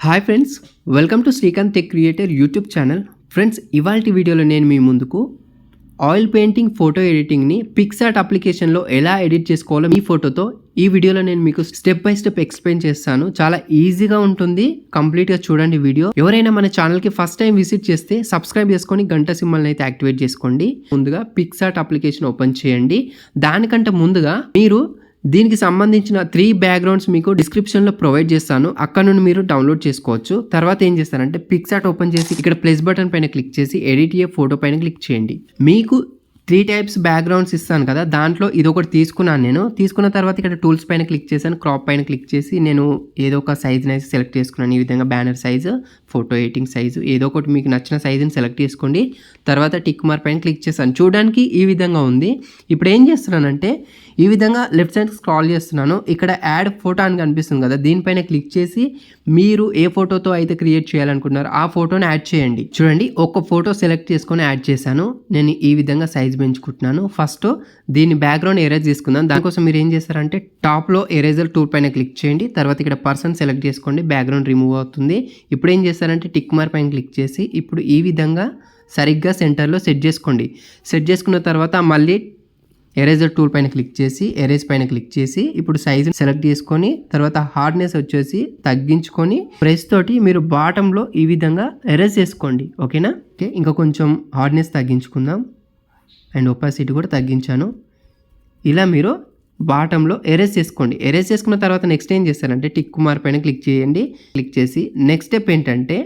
Hi friends, welcome to Srikanth tech creator YouTube channel. Friends, ఇవాల్టి వీడియోలో నేను మీ ముందుకు ఆయిల్ పెయింటింగ్ ఫోటో ఎడిటింగ్ని పిక్సార్ట్ అప్లికేషన్లో ఎలా ఎడిట్ చేసుకోవాలో ఈ ఫోటోతో ఈ వీడియోలో నేను మీకు స్టెప్ బై స్టెప్ ఎక్స్ప్లెయిన్ చేస్తాను. చాలా ఈజీగా ఉంటుంది, కంప్లీట్గా చూడండి వీడియో. ఎవరైనా మన ఛానల్కి ఫస్ట్ టైం విజిట్ చేస్తే సబ్స్క్రైబ్ చేసుకొని గంట సింబల్ని అయితే యాక్టివేట్ చేసుకోండి. ముందుగా పిక్సార్ట్ అప్లికేషన్ ఓపెన్ చేయండి. దానికంటే ముందుగా మీరు దీనికి సంబంధించిన 3 బ్యాక్గ్రౌండ్స్ మీకు డిస్క్రిప్షన్లో ప్రొవైడ్ చేస్తాను. అక్కడ నుండి మీరు డౌన్లోడ్ చేసుకోవచ్చు. తర్వాత ఏం చేస్తారంటే పిక్సార్ట్ ఓపెన్ చేసి ఇక్కడ ప్లస్ బటన్ పైన క్లిక్ చేసి ఎడిట్ ఏ ఫోటో పైన క్లిక్ చేయండి. మీకు 3 టైప్స్ బ్యాక్గ్రౌండ్స్ ఇస్తాను కదా, దాంట్లో ఇదొకటి తీసుకున్నాను. నేను తీసుకున్న తర్వాత ఇక్కడ టూల్స్ పైన క్లిక్ చేశాను. క్రాప్ పైన క్లిక్ చేసి నేను ఏదో ఒక సైజ్ని అయితే సెలెక్ట్ చేసుకున్నాను. ఈ విధంగా banner size, photo editing size, ఏదో ఒకటి మీకు నచ్చిన సైజుని సెలెక్ట్ చేసుకోండి. తర్వాత టిక్ మార్క్ పైన క్లిక్ చేశాను. చూడడానికి ఈ విధంగా ఉంది. ఇప్పుడు ఏం చేస్తున్నానంటే ఈ విధంగా లెఫ్ట్ సైడ్ స్క్రాల్ చేస్తున్నాను. ఇక్కడ యాడ్ ఫోటో అని కనిపిస్తుంది కదా, దీనిపైన క్లిక్ చేసి మీరు ఏ ఫోటోతో అయితే క్రియేట్ చేయాలనుకుంటున్నారో ఆ ఫోటోని యాడ్ చేయండి. చూడండి, ఒక ఫోటో సెలెక్ట్ చేసుకొని యాడ్ చేశాను. నేను ఈ విధంగా సైజ్ పెంచుకుంటున్నాను. ఫస్ట్ దీని బ్యాక్గ్రౌండ్ ఎరేజ్ చేసుకుందాం. దానికోసం మీరు ఏం చేస్తారంటే టాప్లో ఎరేజర్ టూల్ పైన క్లిక్ చేయండి. తర్వాత ఇక్కడ పర్సన్ సెలెక్ట్ చేసుకోండి, బ్యాక్గ్రౌండ్ రిమూవ్ అవుతుంది. ఇప్పుడు ఏం చేస్తారంటే టిక్ మార్క్ పైన క్లిక్ చేసి ఇప్పుడు ఈ విధంగా సరిగ్గా సెంటర్లో సెట్ చేసుకోండి. సెట్ చేసుకున్న తర్వాత మళ్ళీ ఎరేజర్ టూల్ పైన క్లిక్ చేసి ఎరేజ్ పైన క్లిక్ చేసి ఇప్పుడు సైజ్ సెలెక్ట్ చేసుకొని తర్వాత హార్డ్నెస్ వచ్చేసి తగ్గించుకొని ప్రెస్ తోటి మీరు బాటంలో ఈ విధంగా ఎరేజ్ చేసుకోండి. ఓకేనా? ఓకే, ఇంకా కొంచెం హార్డ్నెస్ తగ్గించుకుందాం అండ్ ఒపాసిటీ కూడా తగ్గించాను. ఇలా మీరు బాటంలో ఎరేజ్ చేసుకోండి. ఎరేజ్ చేసుకున్న తర్వాత నెక్స్ట్ ఏం చేస్తారంటే టిక్ మార్క్ పైన క్లిక్ చేయండి. క్లిక్ చేసి నెక్స్ట్ స్టెప్ ఏంటంటే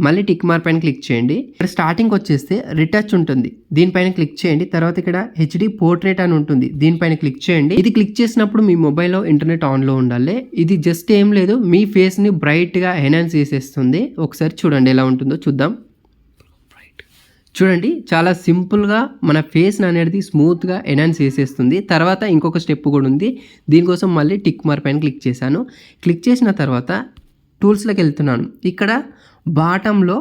మళ్ళీ టిక్ మార్క్ పైన క్లిక్ చేయండి. ఇక్కడ స్టార్టింగ్ వచ్చేస్తే రిటచ్ ఉంటుంది, దీనిపైన క్లిక్ చేయండి. తర్వాత ఇక్కడ హెచ్డి పోర్ట్రేట్ అని ఉంటుంది, దీనిపైన క్లిక్ చేయండి. ఇది క్లిక్ చేసినప్పుడు మీ మొబైల్లో ఇంటర్నెట్ ఆన్లో ఉండాలి. ఇది జస్ట్ ఏం లేదు, మీ ఫేస్ని బ్రైట్గా ఎన్హాన్స్ చేసేస్తుంది. ఒకసారి చూడండి ఎలా ఉంటుందో చూద్దాం. చూడండి, చాలా సింపుల్గా మన ఫేస్ని అనేది స్మూత్గా ఎన్హాన్స్ చేసేస్తుంది. తర్వాత ఇంకొక స్టెప్ కూడా ఉంది. దీనికోసం మళ్ళీ టిక్ మార్క్ పైన క్లిక్ చేశాను. క్లిక్ చేసిన తర్వాత టూల్స్లోకి వెళ్తున్నాను. ఇక్కడ బాటంలో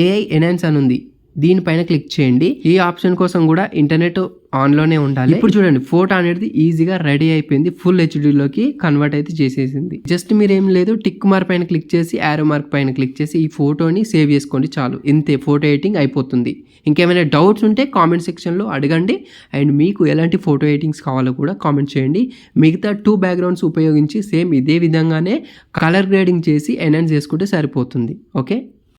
ఏఐ ఎన్హాన్స్ అని ఉంది, దీనిపైన క్లిక్ చేయండి. ఈ ఆప్షన్ కోసం కూడా ఇంటర్నెట్ ఆన్లోనే ఉండాలి. ఇప్పుడు చూడండి, ఫోటో అనేది ఈజీగా రెడీ అయిపోయింది, ఫుల్ హెచ్డీలోకి కన్వర్ట్ అయితే చేసేసింది. జస్ట్ మీరు ఏం లేదు, టిక్ మార్క్ పైన క్లిక్ చేసి యారో మార్క్ పైన క్లిక్ చేసి ఈ ఫోటోని సేవ్ చేసుకోండి, చాలు. ఇంతే, ఫోటో ఎడిటింగ్ అయిపోతుంది. ఇంకేమైనా డౌట్స్ ఉంటే కామెంట్ సెక్షన్లో అడగండి. అండ్ మీకు ఎలాంటి ఫోటో ఎడిటింగ్స్ కావాలో కూడా కామెంట్ చేయండి. మిగతా 2 బ్యాక్గ్రౌండ్స్ ఉపయోగించి సేమ్ ఇదే విధంగానే కలర్ గ్రేడింగ్ చేసి ఎన్హాన్స్ చేసుకుంటే సరిపోతుంది. ఓకే.